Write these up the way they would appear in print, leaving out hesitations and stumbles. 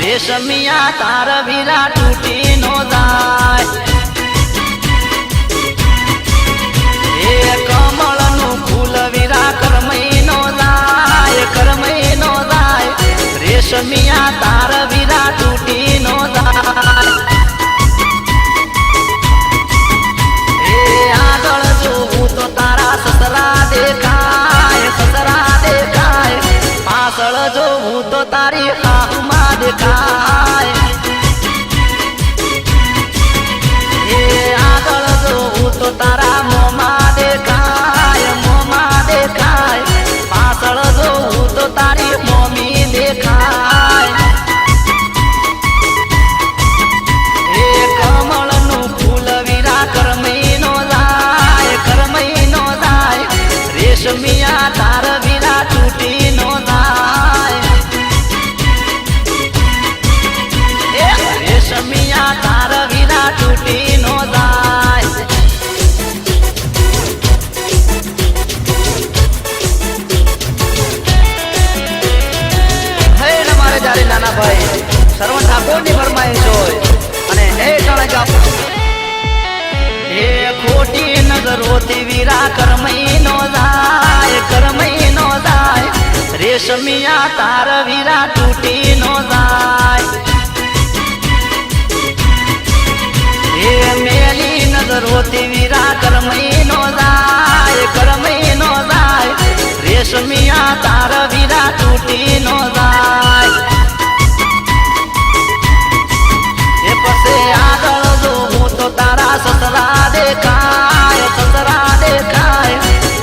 રેશમિયા તાર વીરા તૂટી નો જાય એ કમળ નું ફૂલ વીરા કરમઈ નો જાય રેશમિયા તાર વીરા તૂટી નો જાય એ આગળ જોવું તો તારા સસરા દેખાય પાછળ જોવું તો તારી આહુમાં દેખાય એ આગળ જોવું તો તારા મોંમાં દેખાય પાછળ જોવું તો તારી મમ્મી દેખાય એ કમળનું ફૂલ વીરા કરમઈ નો જાય રેશમિયા તાર વીરા તૂટી નો જાય રેશમિયા તાર વીરા તૂટી નો જાય હે મારે જ્યારે નાના ભાઈ સરવણ ઠાકોરની ફરમાઈશ હોય અને એ ટણકા એ ખોટી નજરોથી વીરા કરમઈ નો જાય રેશમિયા તાર વીરા તૂટી નો જાય એ મેલી નજરોથી વીરા કરમઈ નો જાય રેશમિયા તાર વીરા તૂટી નો જાય એ પછી આગળ જોવું તો તારા સસરા દેખાય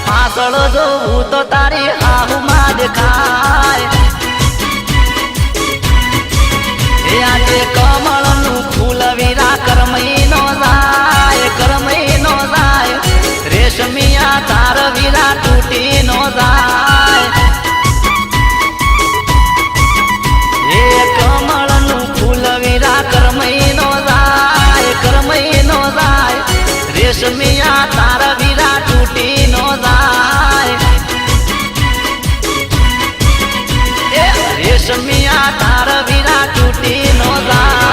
પાછળ જોવું તો તારી આહુમાં દેખાય એ આજે કમળનું ફૂલ વીરા કરમઈ નો જાય રેશમિયા તાર વીરા તૂટી નો જાય